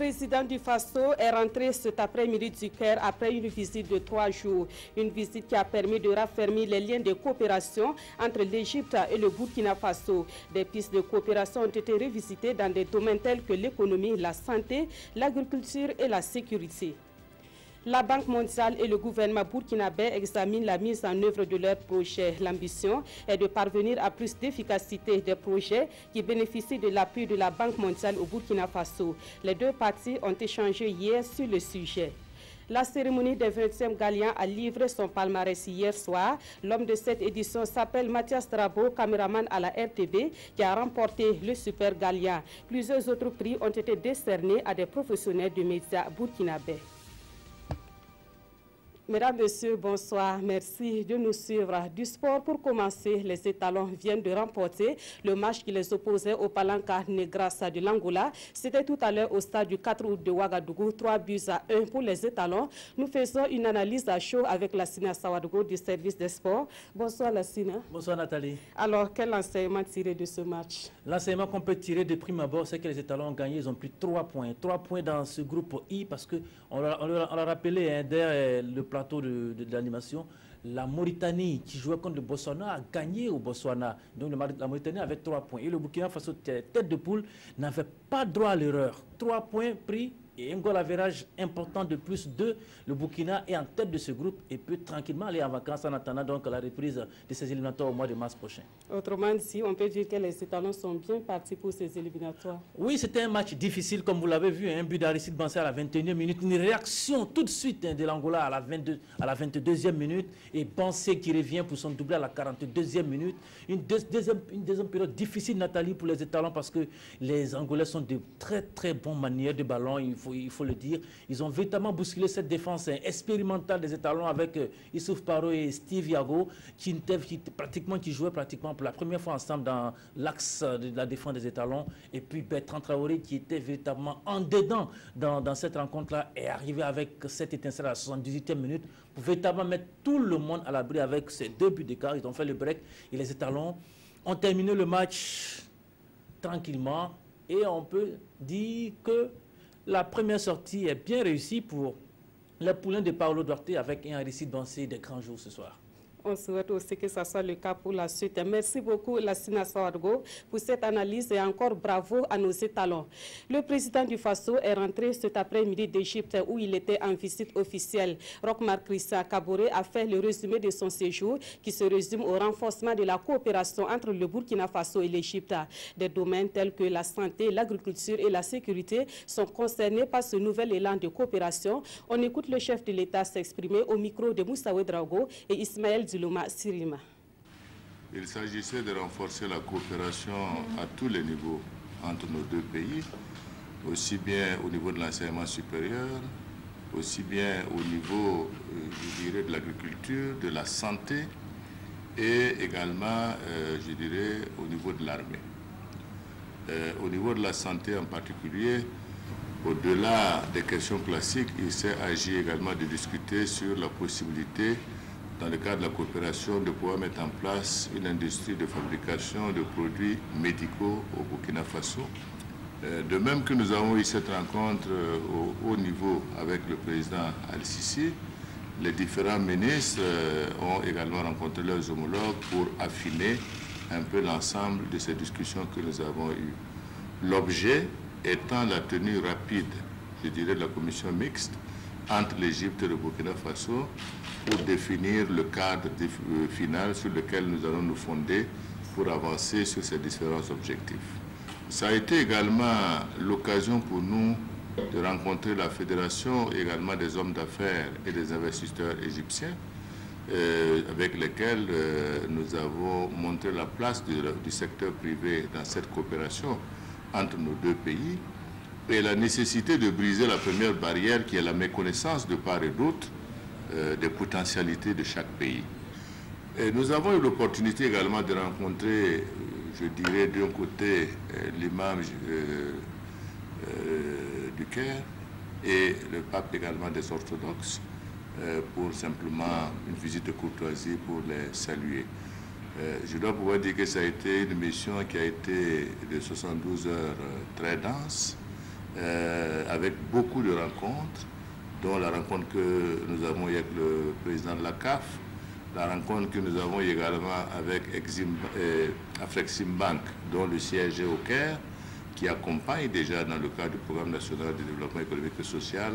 président du Faso est rentré cet après-midi du Caire après une visite de 3 jours. Une visite qui a permis de raffermir les liens de coopération entre l'Égypte et le Burkina Faso. Des pistes de coopération ont été revisitées dans des domaines tels que l'économie, la santé, l'agriculture et la sécurité. La Banque mondiale et le gouvernement burkinabé examinent la mise en œuvre de leurs projets. L'ambition est de parvenir à plus d'efficacité des projets qui bénéficient de l'appui de la Banque mondiale au Burkina Faso. Les deux parties ont échangé hier sur le sujet. La cérémonie des 20e Galiens a livré son palmarès hier soir. L'homme de cette édition s'appelle Mathias Drabo, caméraman à la RTB, qui a remporté le Super Galien. Plusieurs autres prix ont été décernés à des professionnels de médias burkinabés. Mesdames, Messieurs, bonsoir. Merci de nous suivre. Du sport, pour commencer, les étalons viennent de remporter le match qui les opposait au Palanca Negras de l'Angola. C'était tout à l'heure au stade du 4 août de Ouagadougou, 3-1 pour les étalons. Nous faisons une analyse à chaud avec Lassina Sawadougou du service des sports. Bonsoir Lassina. Bonsoir Nathalie. Alors, quel enseignement tirer de ce match? L'enseignement qu'on peut tirer de prime abord, c'est que les étalons ont gagné, ils ont pris 3 points. 3 points dans ce groupe I parce qu'on l'a rappelé derrière le plateau de l'animation, la Mauritanie qui jouait contre le Botswana a gagné au Botswana. Donc la Mauritanie avait 3 points. Et le Burkina Faso, tête de poule, n'avait pas droit à l'erreur. 3 points pris et un goal average important de plus de le Burkina est en tête de ce groupe et peut tranquillement aller en vacances en attendant donc la reprise de ces éliminatoires au mois de mars prochain. Autrement dit, on peut dire que les étalons sont bien partis pour ces éliminatoires. Oui, c'était un match difficile comme vous l'avez vu, un but d'Aristide Bansé à la 21e minute, une réaction tout de suite de l'Angola à la 22e minute et Bansé qui revient pour son doublé à la 42e minute. Une deuxième période difficile, Nathalie, pour les étalons parce que les Angolais sont de très bons manières de ballon, il faut le dire. Ils ont véritablement bousculé cette défense expérimentale des étalons avec Issouf Paro et Steve Yago qui jouaient pratiquement pour la première fois ensemble dans l'axe de la défense des étalons. Et puis Bertrand Traoré qui était véritablement en dedans dans cette rencontre-là est arrivé avec cette étincelle à la 78e minute pour véritablement mettre tout le monde à l'abri avec ces 2 buts d'écart. Ils ont fait le break et les étalons ont terminé le match tranquillement et on peut dire que la première sortie est bien réussie pour les poulains de Paolo Duarte avec un Aristide Bansé des grands jours ce soir. On souhaite aussi que ce soit le cas pour la suite. Merci beaucoup, Lassina Sawadougou, pour cette analyse et encore bravo à nos étalons. Le président du Faso est rentré cet après-midi d'Égypte où il était en visite officielle. Rochmar Christa Kaboré a fait le résumé de son séjour qui se résume au renforcement de la coopération entre le Burkina Faso et l'Égypte. Des domaines tels que la santé, l'agriculture et la sécurité sont concernés par ce nouvel élan de coopération. On écoute le chef de l'État s'exprimer au micro de Moussa Ouedraogo et Ismaël Sirima. Il s'agissait de renforcer la coopération à tous les niveaux entre nos deux pays, aussi bien au niveau de l'enseignement supérieur, aussi bien au niveau, je dirais, de l'agriculture, de la santé et également, je dirais, au niveau de l'armée. Au niveau de la santé en particulier, au-delà des questions classiques, il s'est agi également de discuter sur la possibilité dans le cadre de la coopération, de pouvoir mettre en place une industrie de fabrication de produits médicaux au Burkina Faso. De même que nous avons eu cette rencontre au haut niveau avec le président Al-Sisi, les différents ministres ont également rencontré leurs homologues pour affiner un peu l'ensemble de ces discussions que nous avons eues. L'objet étant la tenue rapide, je dirais, de la commission mixte entre l'Égypte et le Burkina Faso pour définir le cadre final sur lequel nous allons nous fonder pour avancer sur ces différents objectifs. Ça a été également l'occasion pour nous de rencontrer la fédération, également des hommes d'affaires et des investisseurs égyptiens, avec lesquels nous avons montré la place du secteur privé dans cette coopération entre nos deux pays et la nécessité de briser la première barrière qui est la méconnaissance de part et d'autre des potentialités de chaque pays. Et nous avons eu l'opportunité également de rencontrer, je dirais d'un côté, l'imam du Caire et le pape également des orthodoxes pour simplement une visite de courtoisie pour les saluer. Je dois pouvoir dire que ça a été une mission qui a été de 72 heures très dense avec beaucoup de rencontres, dont la rencontre que nous avons eu avec le président de la CAF, la rencontre que nous avons également avec Afreximbank, dont le siège est au Caire, qui accompagne déjà dans le cadre du programme national de développement économique et social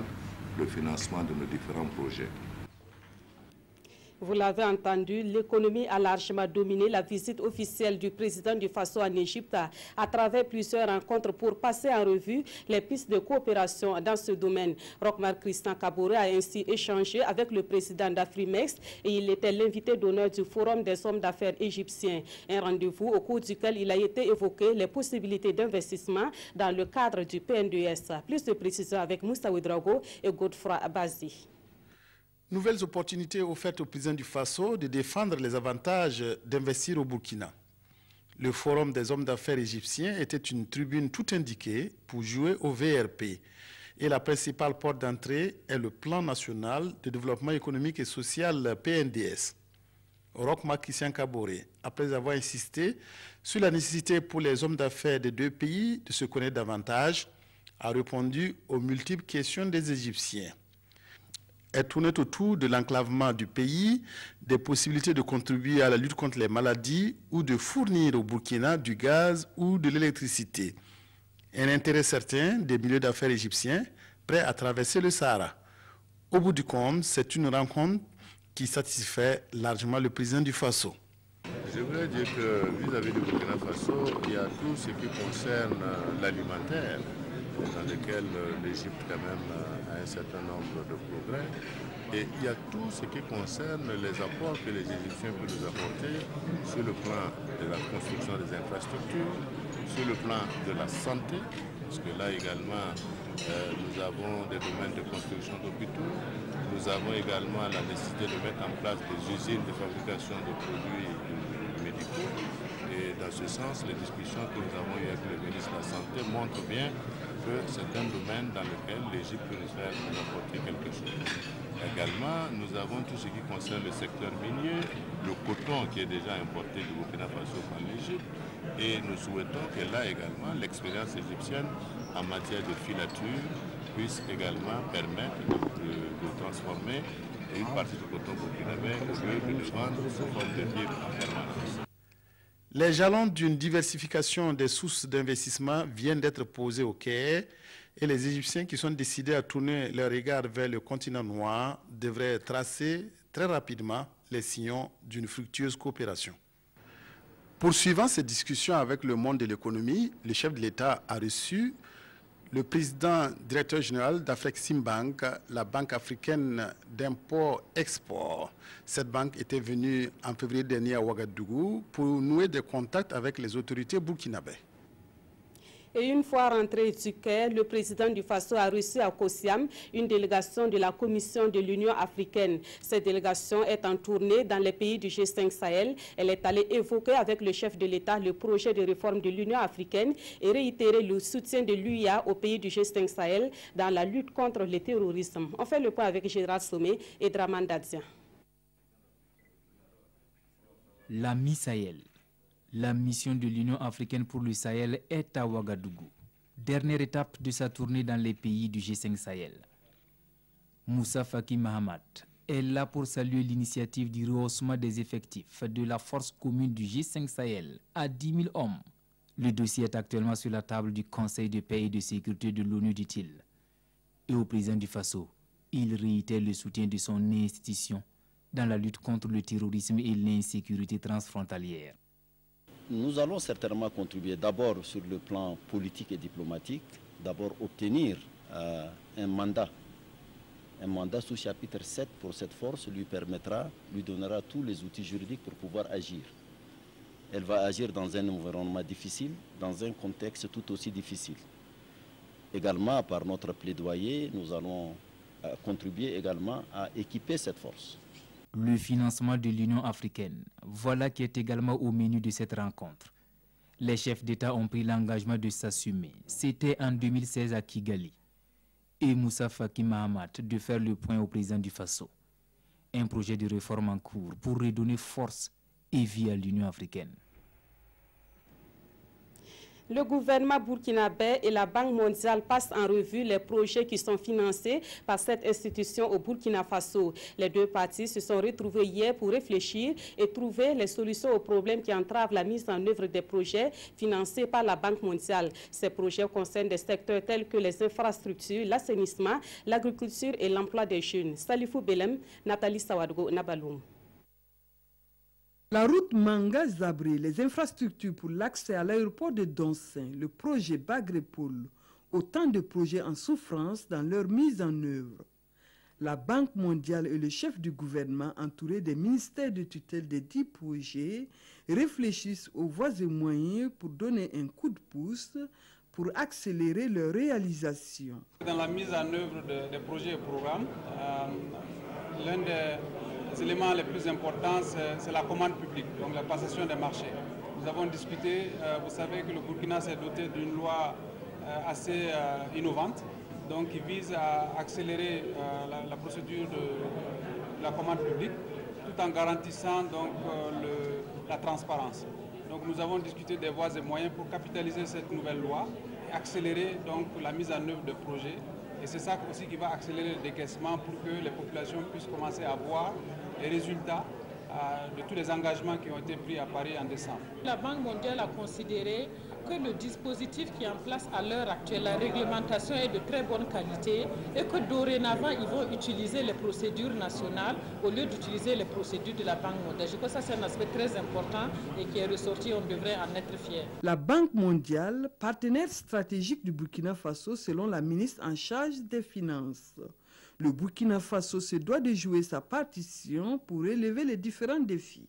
le financement de nos différents projets. Vous l'avez entendu, l'économie a largement dominé la visite officielle du président du Faso en Égypte à travers plusieurs rencontres pour passer en revue les pistes de coopération dans ce domaine. Roch-Marc Christian Kaboré a ainsi échangé avec le président d'Afrimex et il était l'invité d'honneur du Forum des hommes d'affaires égyptiens. Un rendez-vous au cours duquel il a été évoqué les possibilités d'investissement dans le cadre du PNDS. Plus de précisions avec Moussa Ouedraogo et Godefroy Abazi. Nouvelles opportunités offertes au président du Faso de défendre les avantages d'investir au Burkina. Le Forum des hommes d'affaires égyptiens était une tribune tout indiquée pour jouer au VRP. Et la principale porte d'entrée est le Plan national de développement économique et social PNDS. Roch-Marc Christian Kaboré, après avoir insisté sur la nécessité pour les hommes d'affaires des deux pays de se connaître davantage, a répondu aux multiples questions des Égyptiens. Elle tournait autour de l'enclavement du pays, des possibilités de contribuer à la lutte contre les maladies ou de fournir au Burkina du gaz ou de l'électricité. Un intérêt certain des milieux d'affaires égyptiens prêts à traverser le Sahara. Au bout du compte, c'est une rencontre qui satisfait largement le président du Faso. Je voudrais dire que vis-à-vis du Burkina Faso, il y a tout ce qui concerne l'alimentaire, dans lequel l'Égypte quand même a un certain nombre de progrès. Et il y a tout ce qui concerne les apports que les Égyptiens peuvent nous apporter sur le plan de la construction des infrastructures, sur le plan de la santé, parce que là également nous avons des domaines de construction d'hôpitaux, nous avons également la nécessité de mettre en place des usines de fabrication de produits médicaux. Et dans ce sens, les discussions que nous avons eues avec le ministre de la Santé montrent bien que c'est un domaine dans lequel l'Égypte peut nous faire apporter quelque chose. Également, nous avons tout ce qui concerne le secteur minier, le coton qui est déjà importé du Burkina Faso par l'Égypte, et nous souhaitons que là également, l'expérience égyptienne en matière de filature puisse également permettre de transformer une partie du coton burkinabé au lieu de le vendre sous forme de fibre en permanence. Les jalons d'une diversification des sources d'investissement viennent d'être posés au Caire et les Égyptiens qui sont décidés à tourner leur regard vers le continent noir devraient tracer très rapidement les sillons d'une fructueuse coopération. Poursuivant ces discussions avec le monde de l'économie, le chef de l'État a reçu le président directeur général d'Afreximbank, la banque africaine d'import-export. Cette banque était venue en février dernier à Ouagadougou pour nouer des contacts avec les autorités burkinabées. Et une fois rentré du Caire, le président du Faso a reçu à Kosiam une délégation de la Commission de l'Union africaine. Cette délégation est en tournée dans les pays du G5 Sahel. Elle est allée évoquer avec le chef de l'État le projet de réforme de l'Union africaine et réitérer le soutien de l'UIA aux pays du G5 Sahel dans la lutte contre le terrorisme. On fait le point avec Gérard Sommet et Draman Dadzia. La Mi-Sahel. La mission de l'Union africaine pour le Sahel est à Ouagadougou, dernière étape de sa tournée dans les pays du G5 Sahel. Moussa Faki Mahamat est là pour saluer l'initiative du rehaussement des effectifs de la force commune du G5 Sahel à 10 000 hommes. Le dossier est actuellement sur la table du Conseil de paix et de sécurité de l'ONU, dit-il. Et au président du Faso, il réitère le soutien de son institution dans la lutte contre le terrorisme et l'insécurité transfrontalière. Nous allons certainement contribuer d'abord sur le plan politique et diplomatique, d'abord obtenir un mandat sous chapitre 7 pour cette force lui donnera tous les outils juridiques pour pouvoir agir. Elle va agir dans un environnement difficile, dans un contexte tout aussi difficile. Également, par notre plaidoyer, nous allons contribuer également à équiper cette force. Le financement de l'Union africaine, voilà qui est également au menu de cette rencontre. Les chefs d'État ont pris l'engagement de s'assumer. C'était en 2016 à Kigali. Et Moussa Faki Mahamat de faire le point au président du Faso. Un projet de réforme en cours pour redonner force et vie à l'Union africaine. Le gouvernement burkinabé et la Banque mondiale passent en revue les projets qui sont financés par cette institution au Burkina Faso. Les deux parties se sont retrouvées hier pour réfléchir et trouver les solutions aux problèmes qui entravent la mise en œuvre des projets financés par la Banque mondiale. Ces projets concernent des secteurs tels que les infrastructures, l'assainissement, l'agriculture et l'emploi des jeunes. Salifou Belem, Nathalie Sawadgo, Nabaloum. La route Manga-Zabré, les infrastructures pour l'accès à l'aéroport de Donsin, le projet Bagrepoul, autant de projets en souffrance dans leur mise en œuvre. La Banque mondiale et le chef du gouvernement, entourés des ministères de tutelle des 10 projets, réfléchissent aux voies et moyens pour donner un coup de pouce pour accélérer leur réalisation. Dans la mise en œuvre des projets et programmes, l'un des les éléments les plus importants, c'est la commande publique, donc la passation des marchés. Nous avons discuté, vous savez que le Burkina s'est doté d'une loi assez innovante, donc qui vise à accélérer la procédure de la commande publique, tout en garantissant donc la transparence. Donc nous avons discuté des voies et moyens pour capitaliser cette nouvelle loi et accélérer donc la mise en œuvre de projets. Et c'est ça aussi qui va accélérer le décaissement pour que les populations puissent commencer à voir les résultats de tous les engagements qui ont été pris à Paris en décembre. La Banque mondiale a considéré que le dispositif qui est en place à l'heure actuelle, la réglementation est de très bonne qualité et que dorénavant, ils vont utiliser les procédures nationales au lieu d'utiliser les procédures de la Banque mondiale. Je crois que ça, c'est un aspect très important et qui est ressorti, on devrait en être fiers. La Banque mondiale, partenaire stratégique du Burkina Faso selon la ministre en charge des Finances. Le Burkina Faso se doit de jouer sa partition pour relever les différents défis.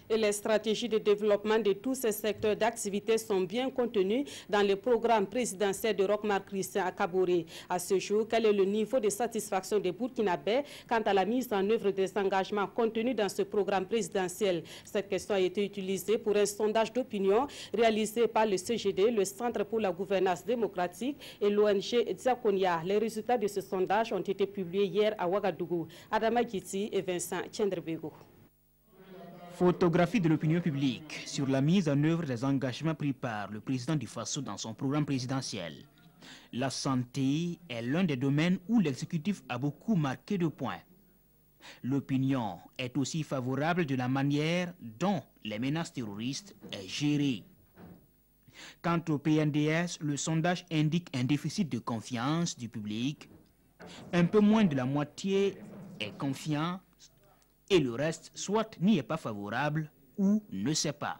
Et les stratégies de développement de tous ces secteurs d'activité sont bien contenues dans le programme présidentiel de Roch-Marc Christian à Kaboré. À ce jour, quel est le niveau de satisfaction des Burkinabés quant à la mise en œuvre des engagements contenus dans ce programme présidentiel? Cette question a été utilisée pour un sondage d'opinion réalisé par le CGD, le Centre pour la gouvernance démocratique et l'ONG Diakonia. Les résultats de ce sondage ont été publiés hier à Ouagadougou. Adama Giti et Vincent Tchendrebego. Photographie de l'opinion publique sur la mise en œuvre des engagements pris par le président du Faso dans son programme présidentiel. La santé est l'un des domaines où l'exécutif a beaucoup marqué de points. L'opinion est aussi favorable de la manière dont les menaces terroristes est gérée. Quant au PNDS, le sondage indique un déficit de confiance du public. Un peu moins de la moitié est confiant et le reste soit n'y est pas favorable ou ne sait pas.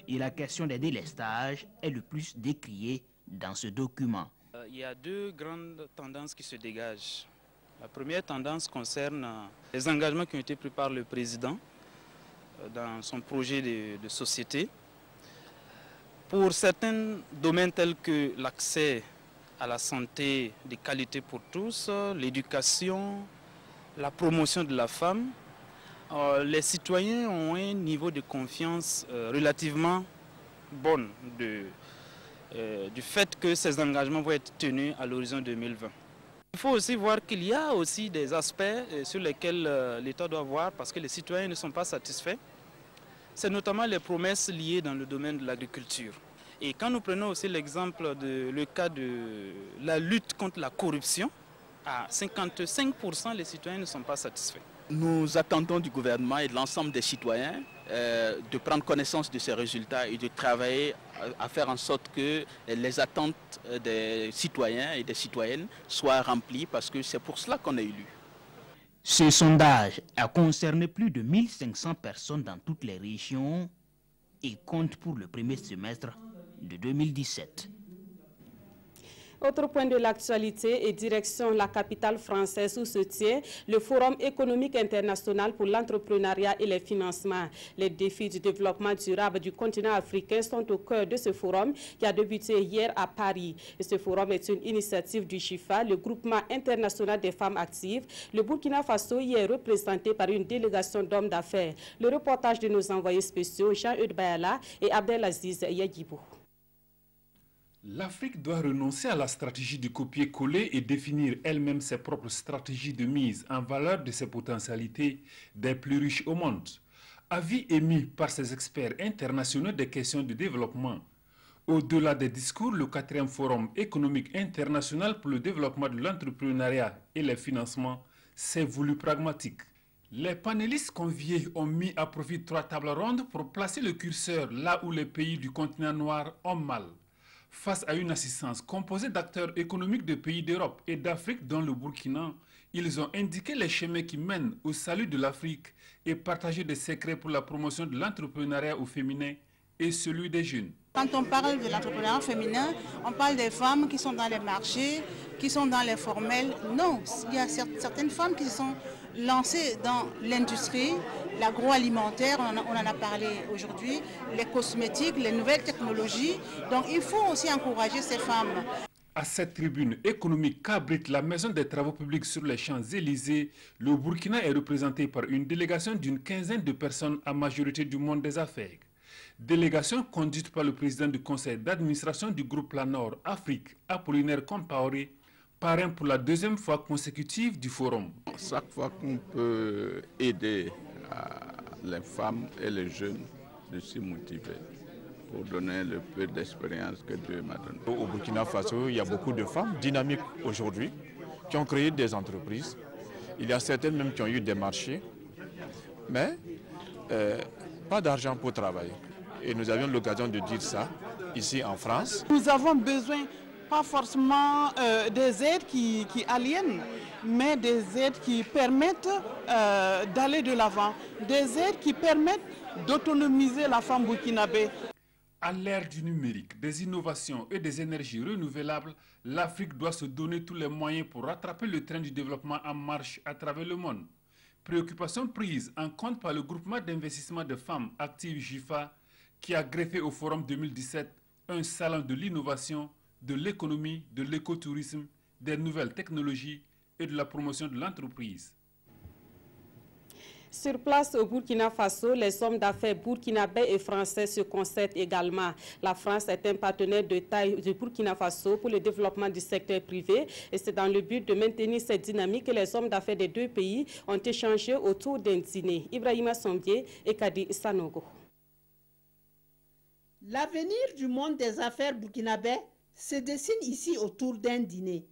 Et la question des délestages est le plus décriée dans ce document. Il y a deux grandes tendances qui se dégagent. La première tendance concerne les engagements qui ont été pris par le président dans son projet de société. Pour certains domaines tels que l'accès à la santé de qualité pour tous, l'éducation, la promotion de la femme, les citoyens ont un niveau de confiance relativement bon du fait que ces engagements vont être tenus à l'horizon 2020. Il faut aussi voir qu'il y a aussi des aspects sur lesquels l'État doit voir parce que les citoyens ne sont pas satisfaits. C'est notamment les promesses liées dans le domaine de l'agriculture. Et quand nous prenons aussi l'exemple le cas de la lutte contre la corruption, à 55%, les citoyens ne sont pas satisfaits. Nous attendons du gouvernement et de l'ensemble des citoyens de prendre connaissance de ces résultats et de travailler à faire en sorte que les attentes des citoyens et des citoyennes soient remplies parce que c'est pour cela qu'on est élu. Ce sondage a concerné plus de 1500 personnes dans toutes les régions et compte pour le premier semestre de 2017. Autre point de l'actualité et direction la capitale française où se tient le Forum économique international pour l'entrepreneuriat et les financements. Les défis du développement durable du continent africain sont au cœur de ce forum qui a débuté hier à Paris. Et ce forum est une initiative du GIFA, le groupement international des femmes actives. Le Burkina Faso y est représenté par une délégation d'hommes d'affaires. Le reportage de nos envoyés spéciaux Jean-Eudes Bayala et Abdelaziz Yagibou. L'Afrique doit renoncer à la stratégie de copier-coller et définir elle-même ses propres stratégies de mise en valeur de ses potentialités des plus riches au monde. Avis émis par ces experts internationaux des questions de développement. Au-delà des discours, le 4e Forum économique international pour le développement de l'entrepreneuriat et les financements s'est voulu pragmatique. Les panélistes conviés ont mis à profit 3 tables rondes pour placer le curseur là où les pays du continent noir ont mal. Face à une assistance composée d'acteurs économiques de pays d'Europe et d'Afrique dont le Burkina, ils ont indiqué les chemins qui mènent au salut de l'Afrique et partagé des secrets pour la promotion de l'entrepreneuriat au féminin et celui des jeunes. Quand on parle de l'entrepreneuriat féminin, on parle des femmes qui sont dans les marchés, qui sont dans les formels. Non, il y a certaines femmes qui se sont lancées dans l'industrie, l'agroalimentaire, on en a parlé aujourd'hui, les cosmétiques, les nouvelles technologies. Donc il faut aussi encourager ces femmes. À cette tribune économique qu'abrite la Maison des Travaux Publics sur les Champs-Élysées, le Burkina est représenté par une délégation d'une quinzaine de personnes à majorité du monde des affaires. Délégation conduite par le président du conseil d'administration du groupe La Nord Afrique, Apollinaire Compaoré, parrain pour la 2e fois consécutive du forum. Chaque fois qu'on peut aider les femmes et les jeunes, je suis motivé pour donner le peu d'expérience que Dieu m'a donné. Au Burkina Faso, il y a beaucoup de femmes dynamiques aujourd'hui qui ont créé des entreprises. Il y a certaines même qui ont eu des marchés, mais pas d'argent pour travailler. Et nous avions l'occasion de dire ça ici en France. Nous avons besoin pas forcément des aides qui aliènent, mais des aides qui permettent d'aller de l'avant, des aides qui permettent d'autonomiser la femme burkinabé. À l'ère du numérique, des innovations et des énergies renouvelables, l'Afrique doit se donner tous les moyens pour rattraper le train du développement en marche à travers le monde. Préoccupation prise en compte par le groupement d'investissement de femmes actives JIFA, qui a greffé au Forum 2017 un salon de l'innovation, de l'économie, de l'écotourisme, des nouvelles technologies et de la promotion de l'entreprise. Sur place au Burkina Faso, les hommes d'affaires burkinabés et français se concertent également. La France est un partenaire de taille du Burkina Faso pour le développement du secteur privé et c'est dans le but de maintenir cette dynamique que les hommes d'affaires des 2 pays ont échangé autour d'un dîner. Ibrahima Sombié et Kadi Sanogo. L'avenir du monde des affaires burkinabé se dessine ici autour d'un dîner.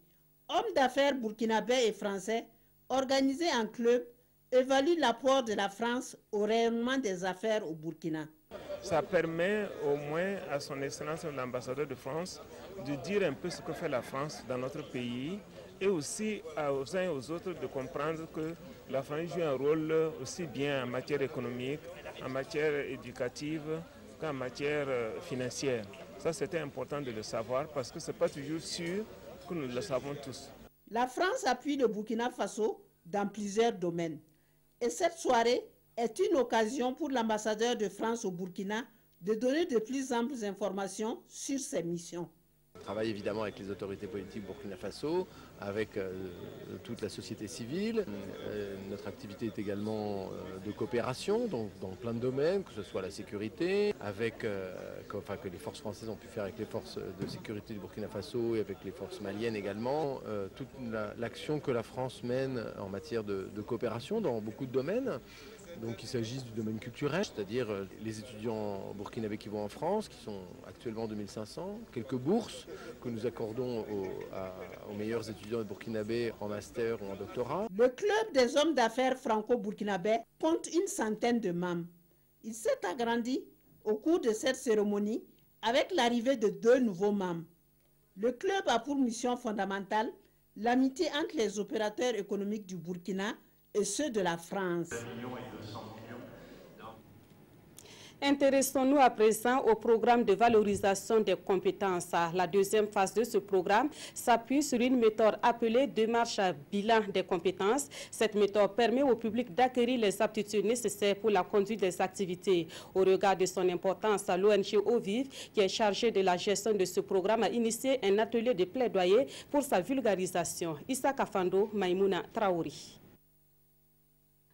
Hommes d'affaires burkinabés et français, organisés en club, évaluent l'apport de la France au rayonnement des affaires au Burkina. Ça permet au moins à son excellence l'ambassadeur de France de dire un peu ce que fait la France dans notre pays et aussi aux uns et aux autres de comprendre que la France joue un rôle aussi bien en matière économique, en matière éducative qu'en matière financière. Ça, c'était important de le savoir parce que ce n'est pas toujours sûr que nous le savons tous. La France appuie le Burkina Faso dans plusieurs domaines. Et cette soirée est une occasion pour l'ambassadeur de France au Burkina de donner de plus amples informations sur ses missions. On travaille évidemment avec les autorités politiques Burkina Faso, avec toute la société civile. Notre activité est également de coopération dans plein de domaines, que ce soit la sécurité, avec, que les forces françaises ont pu faire avec les forces de sécurité du Burkina Faso et avec les forces maliennes également. Toute l'action que la France mène en matière de coopération dans beaucoup de domaines. Donc qu'il s'agisse du domaine culturel, c'est-à-dire les étudiants burkinabés qui vont en France, qui sont actuellement 2500, quelques bourses que nous accordons aux meilleurs étudiants burkinabés en master ou en doctorat. Le club des hommes d'affaires franco-burkinabés compte une centaine de membres. Il s'est agrandi au cours de cette cérémonie avec l'arrivée de 2 nouveaux membres. Le club a pour mission fondamentale l'amitié entre les opérateurs économiques du Burkina et ceux de la France. Intéressons-nous à présent au programme de valorisation des compétences. La 2e phase de ce programme s'appuie sur une méthode appelée démarche bilan des compétences. Cette méthode permet au public d'acquérir les aptitudes nécessaires pour la conduite des activités. Au regard de son importance, l'ONG Ovive, qui est chargée de la gestion de ce programme, a initié un atelier de plaidoyer pour sa vulgarisation. Issa Kafando, Maïmouna Traori.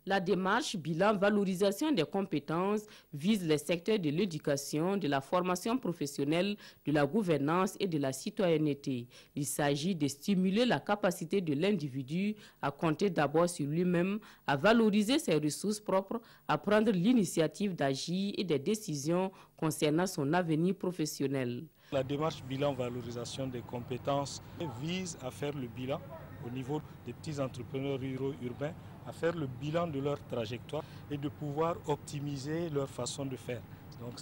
La démarche bilan valorisation des compétences vise les secteurs de l'éducation, de la formation professionnelle, de la gouvernance et de la citoyenneté. Il s'agit de stimuler la capacité de l'individu à compter d'abord sur lui-même, à valoriser ses ressources propres, à prendre l'initiative d'agir et des décisions concernant son avenir professionnel. La démarche bilan valorisation des compétences vise à faire le bilan au niveau des petits entrepreneurs ruraux urbains, à faire le bilan de leur trajectoire et de pouvoir optimiser leur façon de faire. Donc,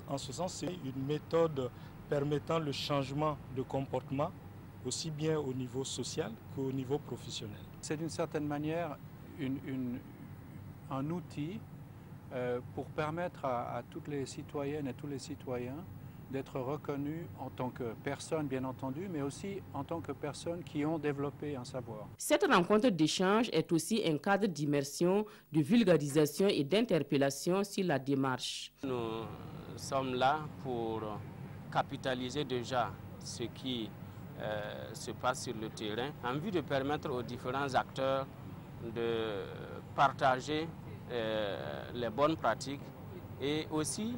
en ce sens, c'est une méthode permettant le changement de comportement aussi bien au niveau social qu'au niveau professionnel. C'est d'une certaine manière un outil pour permettre à toutes les citoyennes et tous les citoyens d'être reconnus en tant que personnes, bien entendu, mais aussi en tant que personnes qui ont développé un savoir. Cette rencontre d'échange est aussi un cadre d'immersion, de vulgarisation et d'interpellation sur la démarche. Nous sommes là pour capitaliser déjà ce qui se passe sur le terrain, en vue de permettre aux différents acteurs de partager les bonnes pratiques et aussi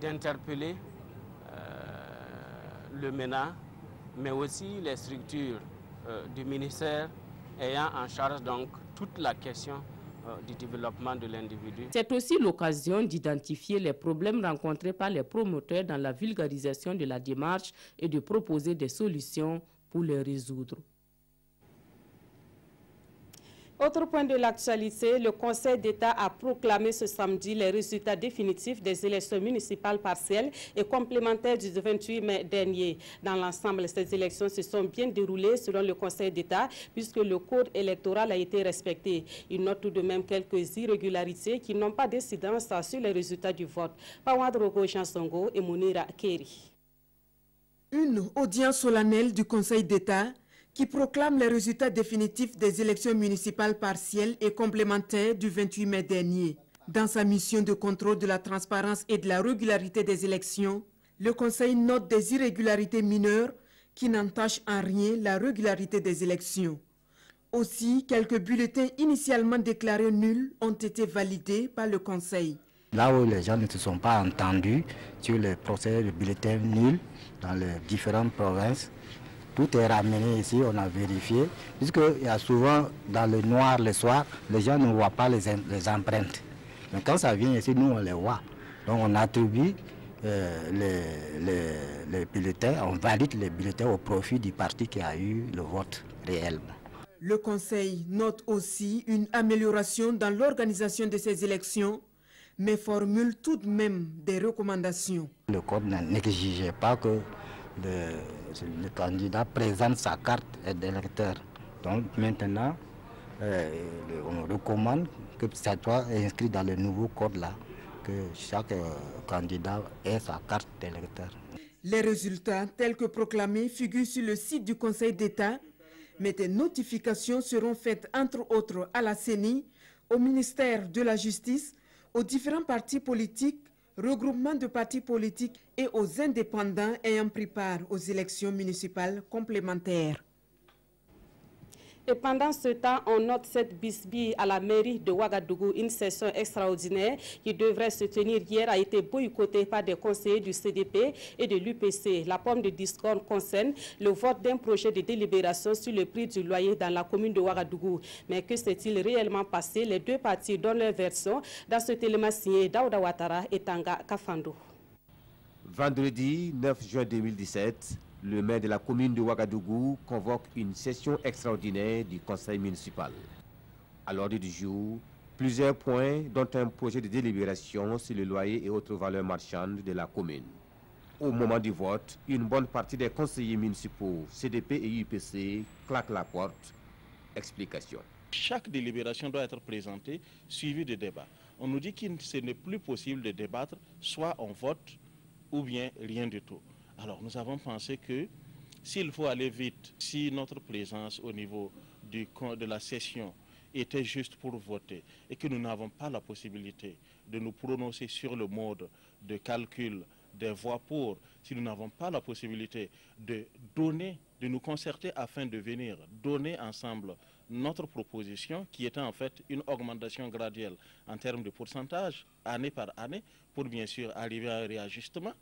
d'interpeller le MENA, mais aussi les structures du ministère ayant en charge donc toute la question du développement de l'individu. C'est aussi l'occasion d'identifier les problèmes rencontrés par les promoteurs dans la vulgarisation de la démarche et de proposer des solutions pour les résoudre. Autre point de l'actualité, le Conseil d'État a proclamé ce samedi les résultats définitifs des élections municipales partielles et complémentaires du 28 mai dernier. Dans l'ensemble, ces élections se sont bien déroulées selon le Conseil d'État puisque le code électoral a été respecté. Il note tout de même quelques irrégularités qui n'ont pas d'incidence sur les résultats du vote. Pawadrogo Chansongo et Mounira Keri. Une audience solennelle du Conseil d'État qui proclame les résultats définitifs des élections municipales partielles et complémentaires du 28 mai dernier. Dans sa mission de contrôle de la transparence et de la régularité des élections, le Conseil note des irrégularités mineures qui n'entachent en rien la régularité des élections. Aussi, quelques bulletins initialement déclarés nuls ont été validés par le Conseil. Là où les gens ne se sont pas entendus sur le procès de bulletins nuls dans les différentes provinces, tout est ramené ici, on a vérifié, puisqu'il y a souvent dans le noir le soir, les gens ne voient pas les empreintes. Mais quand ça vient ici, nous on les voit. Donc on attribue les bulletins, on valide les bulletins au profit du parti qui a eu le vote réellement. Le Conseil note aussi une amélioration dans l'organisation de ces élections, mais formule tout de même des recommandations. Le code n'exigeait pas que le candidat présente sa carte d'électeur. Donc maintenant, on recommande que ça soit inscrit dans le nouveau code-là, que chaque candidat ait sa carte d'électeur. Les résultats tels que proclamés figurent sur le site du Conseil d'État, mais des notifications seront faites entre autres à la CENI, au ministère de la Justice, aux différents partis politiques, regroupements de partis politiques et aux indépendants ayant pris part aux élections municipales complémentaires. Et pendant ce temps, on note cette bisbille à la mairie de Ouagadougou. Une session extraordinaire qui devrait se tenir hier a été boycottée par des conseillers du CDP et de l'UPC. La pomme de discorde concerne le vote d'un projet de délibération sur le prix du loyer dans la commune de Ouagadougou. Mais que s'est-il réellement passé? Les deux parties donnent leur version dans ce élément signé Daouda Ouattara et Tanga Kafando. Vendredi 9 juin 2017, le maire de la commune de Ouagadougou convoque une session extraordinaire du conseil municipal. À l'ordre du jour, plusieurs points, dont un projet de délibération sur le loyer et autres valeurs marchandes de la commune. Au moment du vote, une bonne partie des conseillers municipaux, CDP et UPC, claquent la porte. Explication. Chaque délibération doit être présentée, suivie de débats. On nous dit que ce n'est plus possible de débattre, soit on vote, ou bien rien du tout. Alors nous avons pensé que s'il faut aller vite, si notre présence au niveau de la session était juste pour voter et que nous n'avons pas la possibilité de nous prononcer sur le mode de calcul des voix pour, si nous n'avons pas la possibilité de nous concerter afin de venir donner ensemble notre proposition, qui était en fait une augmentation graduelle en termes de pourcentage, année par année, pour bien sûr arriver à un réajustement.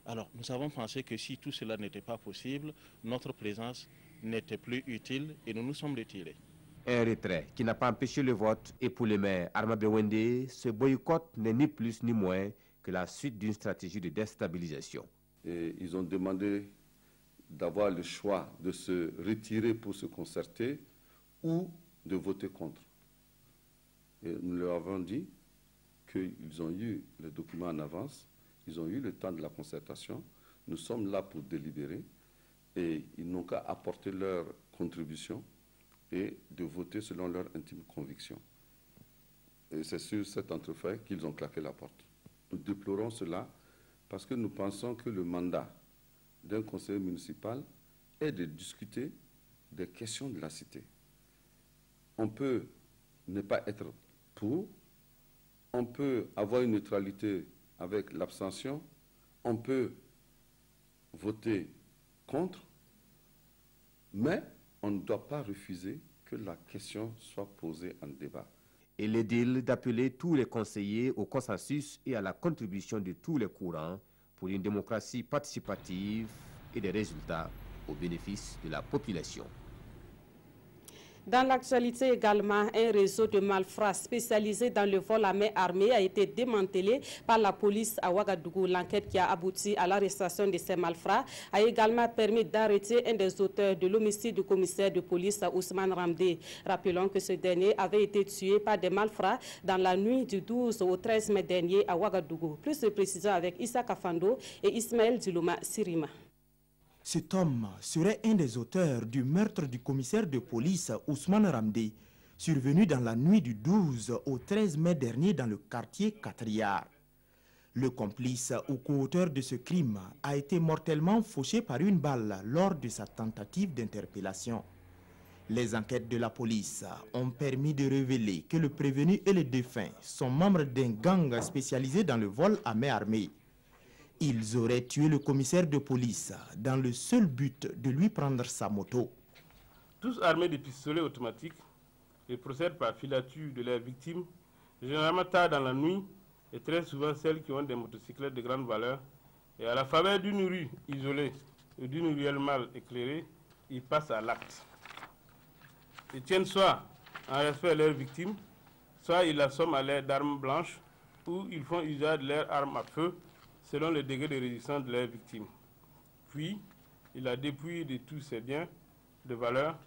Alors, nous avons pensé que si tout cela n'était pas possible, notre présence n'était plus utile et nous nous sommes retirés. Un retrait qui n'a pas empêché le vote, et pour le maire Arma Bewende, ce boycott n'est ni plus ni moins que la suite d'une stratégie de déstabilisation. Et ils ont demandé d'avoir le choix de se retirer pour se concerter ou de voter contre. Et nous leur avons dit qu'ils ont eu le document en avance, ils ont eu le temps de la concertation, nous sommes là pour délibérer et ils n'ont qu'à apporter leur contribution et de voter selon leur intime conviction. Et c'est sur cet entrefait qu'ils ont claqué la porte. Nous déplorons cela parce que nous pensons que le mandat d'un conseiller municipal est de discuter des questions de la cité. On peut ne pas être pour, on peut avoir une neutralité avec l'abstention, on peut voter contre, mais on ne doit pas refuser que la question soit posée en débat. Et l'édile d'appeler tous les conseillers au consensus et à la contribution de tous les courants pour une démocratie participative et des résultats au bénéfice de la population. Dans l'actualité également, un réseau de malfrats spécialisé dans le vol à main armée a été démantelé par la police à Ouagadougou. L'enquête qui a abouti à l'arrestation de ces malfrats a également permis d'arrêter un des auteurs de l'homicide du commissaire de police Ousmane Ramdé. Rappelons que ce dernier avait été tué par des malfrats dans la nuit du 12 au 13 mai dernier à Ouagadougou. Plus de précisions avec Issa Kafando et Ismaël Dilouma Sirima. Cet homme serait un des auteurs du meurtre du commissaire de police Ousmane Ramdé, survenu dans la nuit du 12 au 13 mai dernier dans le quartier Katriar. Le complice ou co-auteur de ce crime a été mortellement fauché par une balle lors de sa tentative d'interpellation. Les enquêtes de la police ont permis de révéler que le prévenu et le défunt sont membres d'un gang spécialisé dans le vol à main armée. Ils auraient tué le commissaire de police dans le seul but de lui prendre sa moto. Tous armés de pistolets automatiques, ils procèdent par filature de leurs victimes, généralement tard dans la nuit et très souvent celles qui ont des motocyclettes de grande valeur. Et à la faveur d'une rue isolée ou d'une ruelle mal éclairée, ils passent à l'acte. Ils tiennent soit en respect à leurs victimes, soit ils l'assomment à l'aide d'armes blanches ou ils font usage de leurs armes à feu selon le degré de résistance de leurs victimes. Puis, il a dépouillé de tous ses biens de valeur,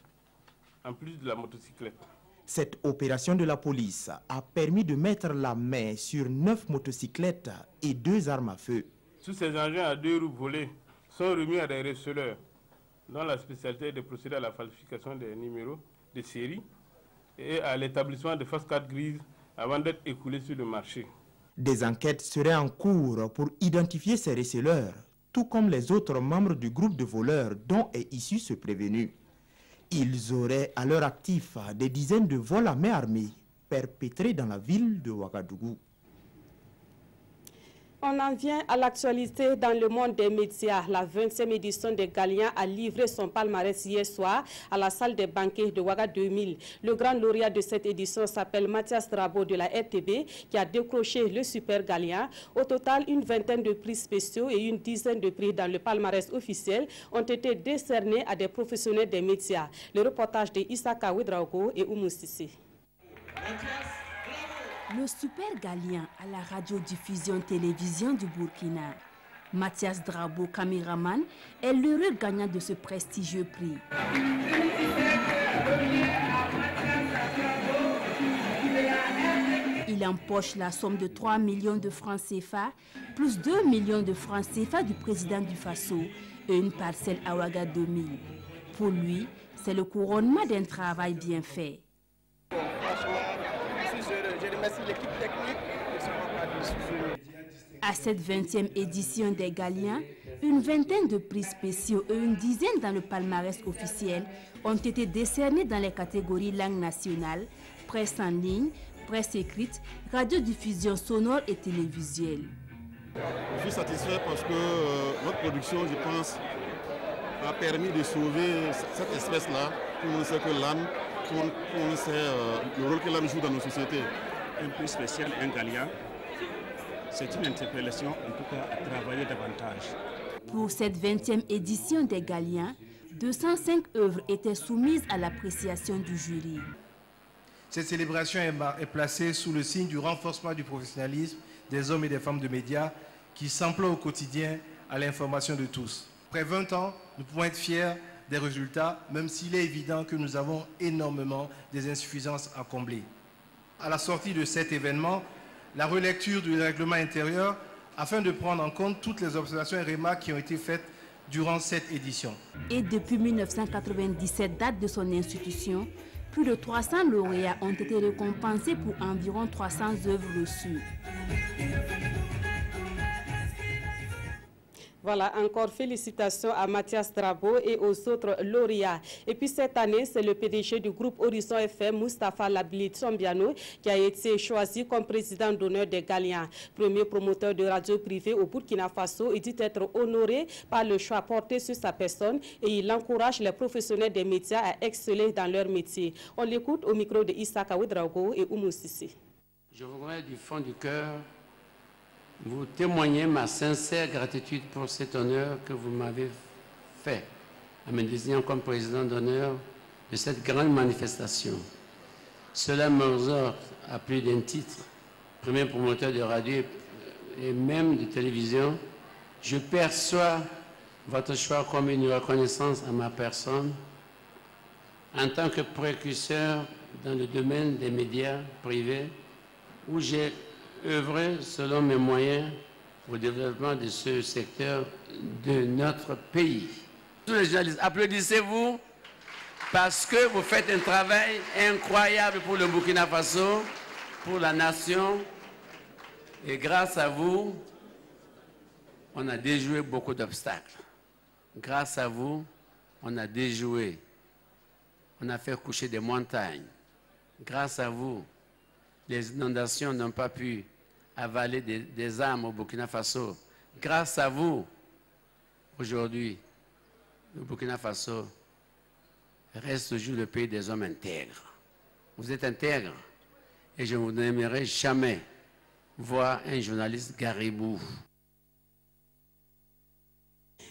en plus de la motocyclette. Cette opération de la police a permis de mettre la main sur 9 motocyclettes et 2 armes à feu. Tous ces engins à 2 roues volés sont remis à des receleurs, dont la spécialité est de procéder à la falsification des numéros de série et à l'établissement de fausses cartes grises avant d'être écoulés sur le marché. Des enquêtes seraient en cours pour identifier ces receleurs, tout comme les autres membres du groupe de voleurs dont est issu ce prévenu. Ils auraient à leur actif des dizaines de vols à main armée perpétrés dans la ville de Ouagadougou. On en vient à l'actualité dans le monde des médias. La 20e édition de Galien a livré son palmarès hier soir à la salle des banquets de Ouaga 2000. Le grand lauréat de cette édition s'appelle Mathias Drabo de la RTB qui a décroché le Super Galien. Au total, une vingtaine de prix spéciaux et une dizaine de prix dans le palmarès officiel ont été décernés à des professionnels des médias. Le reportage de Issaka Ouedraogo et Oumou Sissi. Le Super Galien à la radiodiffusion télévision du Burkina. Mathias Drabo, caméraman, est l'heureux gagnant de ce prestigieux prix. Il empoche la somme de 3 millions de francs CFA, plus 2 millions de francs CFA du président du Faso et une parcelle à Ouaga 2000. Pour lui, c'est le couronnement d'un travail bien fait. Je remercie l'équipe technique. À cette 20e édition des Galiens, une vingtaine de prix spéciaux et une dizaine dans le palmarès officiel ont été décernés dans les catégories langue nationale, presse en ligne, presse écrite, radiodiffusion sonore et télévisuelle. Je suis satisfait parce que notre production, je pense, a permis de sauver cette espèce-là, tout le monde sait que l'âne on sait le rôle qu'elle joue dans nos sociétés. Un peu spécial, un Galien. C'est une interpellation, en tout cas, à travailler davantage. Pour cette 20e édition des Galiens, 205 œuvres étaient soumises à l'appréciation du jury. Cette célébration est placée sous le signe du renforcement du professionnalisme des hommes et des femmes de médias qui s'emploient au quotidien à l'information de tous. Après 20 ans, nous pouvons être fiers des résultats, même s'il est évident que nous avons énormément des insuffisances à combler. À la sortie de cet événement, la relecture du règlement intérieur afin de prendre en compte toutes les observations et remarques qui ont été faites durant cette édition. Et depuis 1997, date de son institution, plus de 300 lauréats ont été récompensés pour environ 300 œuvres reçues. Voilà, encore félicitations à Mathias Drabo et aux autres lauréats. Et puis cette année, c'est le PDG du groupe Horizon FM, Moustapha Labili Tsombiano, qui a été choisi comme président d'honneur des Galiens. Premier promoteur de radio privée au Burkina Faso, il dit être honoré par le choix porté sur sa personne et il encourage les professionnels des médias à exceller dans leur métier. On l'écoute au micro de Issaka Ouedraogo et Oumou Sissi. Je voudrais du fond du cœur vous témoigner ma sincère gratitude pour cet honneur que vous m'avez fait en me désignant comme président d'honneur de cette grande manifestation. Cela m'exhorte à plus d'un titre, premier promoteur de radio et même de télévision. Je perçois votre choix comme une reconnaissance à ma personne en tant que précurseur dans le domaine des médias privés où j'ai œuvrer selon mes moyens au développement de ce secteur de notre pays. Tous les journalistes, applaudissez-vous parce que vous faites un travail incroyable pour le Burkina Faso, pour la nation. Et grâce à vous, on a déjoué beaucoup d'obstacles. Grâce à vous, on a déjoué, on a fait coucher des montagnes. Grâce à vous, les inondations n'ont pas pu avaler des âmes au Burkina Faso. Grâce à vous, aujourd'hui, le Burkina Faso reste toujours le pays des hommes intègres. Vous êtes intègres et je ne vous aimerai jamais voir un journaliste garibou.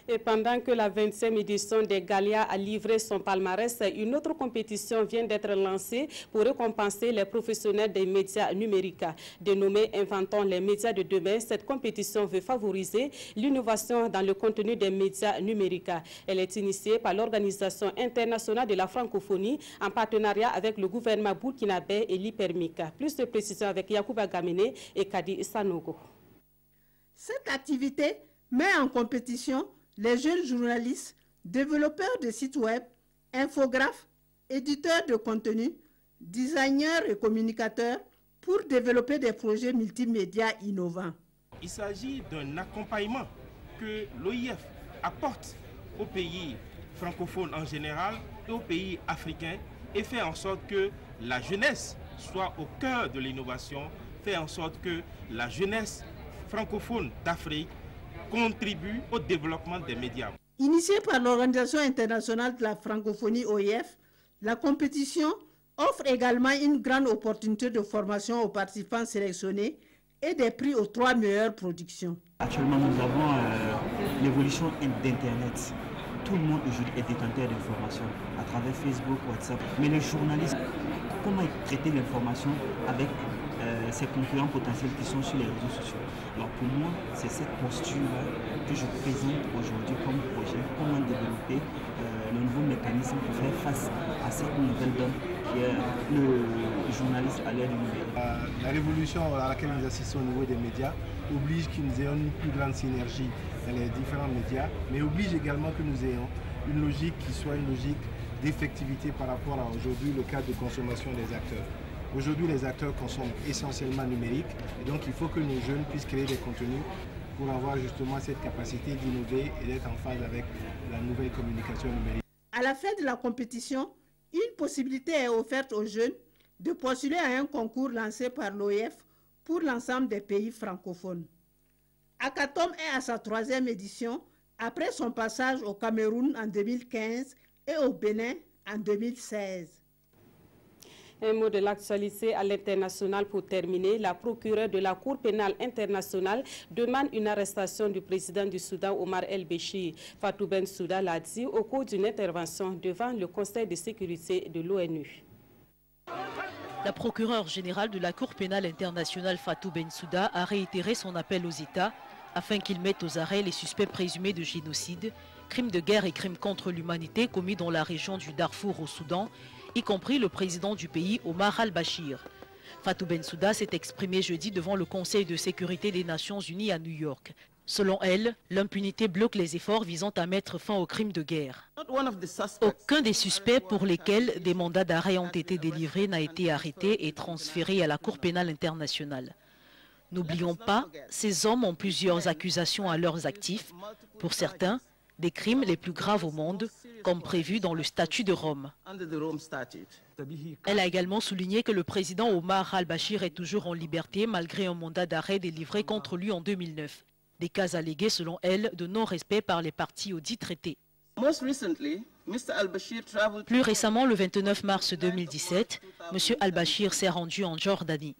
Et pendant que la 20e édition des Galiens a livré son palmarès, une autre compétition vient d'être lancée pour récompenser les professionnels des médias numériques. Dénommée Inventons les médias de demain, cette compétition veut favoriser l'innovation dans le contenu des médias numériques. Elle est initiée par l'Organisation internationale de la francophonie en partenariat avec le gouvernement burkinabé et l'IPERMIC. Plus de précisions avec Yacouba Gamene et Kadi Sanogo. Cette activité met en compétition les jeunes journalistes, développeurs de sites web, infographes, éditeurs de contenu, designers et communicateurs pour développer des projets multimédia innovants. Il s'agit d'un accompagnement que l'OIF apporte aux pays francophones en général et aux pays africains et fait en sorte que la jeunesse soit au cœur de l'innovation, fait en sorte que la jeunesse francophone d'Afrique contribue au développement des médias. Initiée par l'Organisation internationale de la francophonie OIF, la compétition offre également une grande opportunité de formation aux participants sélectionnés et des prix aux 3 meilleures productions. Actuellement, nous avons l'évolution d'Internet. Tout le monde aujourd'hui est détenteur d'informations à travers Facebook, WhatsApp. Mais les journalistes, comment traiter l'information avec ces concurrents potentiels qui sont sur les réseaux sociaux? Alors pour moi, c'est cette posture-là que je présente aujourd'hui comme projet, comment développer le nouveau mécanisme pour faire face à cette nouvelle donne qui est le journaliste à l'ère du numérique. La révolution à laquelle nous assistons au niveau des médias oblige que nous ayons une plus grande synergie dans les différents médias, mais oblige également que nous ayons une logique qui soit une logique d'effectivité par rapport à aujourd'hui le cadre de consommation des acteurs. Aujourd'hui, les acteurs consomment essentiellement numérique et donc il faut que nos jeunes puissent créer des contenus pour avoir justement cette capacité d'innover et d'être en phase avec la nouvelle communication numérique. À la fin de la compétition, une possibilité est offerte aux jeunes de postuler à un concours lancé par l'OIF pour l'ensemble des pays francophones. Akatom est à sa 3e édition après son passage au Cameroun en 2015 et au Bénin en 2016. Un mot de l'actualité à l'international pour terminer. La procureure de la Cour pénale internationale demande une arrestation du président du Soudan, Omar el-Béchir. Fatou Bensouda l'a dit au cours d'une intervention devant le Conseil de sécurité de l'ONU. La procureure générale de la Cour pénale internationale, Fatou Bensouda, a réitéré son appel aux États afin qu'ils mettent aux arrêts les suspects présumés de génocide, crimes de guerre et crimes contre l'humanité commis dans la région du Darfour au Soudan, y compris le président du pays, Omar al-Béchir. Fatou Bensouda s'est exprimée jeudi devant le Conseil de sécurité des Nations Unies à New York. Selon elle, l'impunité bloque les efforts visant à mettre fin aux crimes de guerre. Aucun des suspects pour lesquels des mandats d'arrêt ont été délivrés n'a été arrêté et transféré à la Cour pénale internationale. N'oublions pas, ces hommes ont plusieurs accusations à leurs actifs. Pour certains, des crimes les plus graves au monde, comme prévu dans le statut de Rome. Elle a également souligné que le président Omar al-Béchir est toujours en liberté malgré un mandat d'arrêt délivré contre lui en 2009. Des cas allégués, selon elle, de non-respect par les parties au dit traité. Plus récemment, le 29 mars 2017, M. al-Béchir s'est rendu en Jordanie.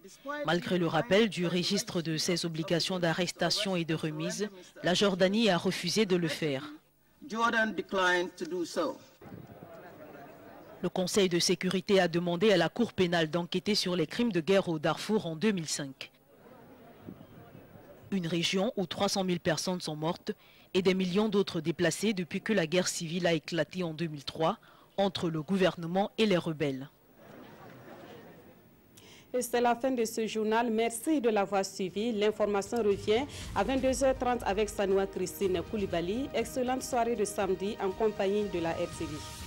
Malgré le rappel du registre de ses obligations d'arrestation et de remise, la Jordanie a refusé de le faire. Le Conseil de sécurité a demandé à la Cour pénale d'enquêter sur les crimes de guerre au Darfour en 2005. Une région où 300 000 personnes sont mortes et des millions d'autres déplacés depuis que la guerre civile a éclaté en 2003 entre le gouvernement et les rebelles. Et c'est la fin de ce journal. Merci de l'avoir suivi. L'information revient à 22h30 avec Sanoua Christine Koulibaly. Excellente soirée de samedi en compagnie de la RTV.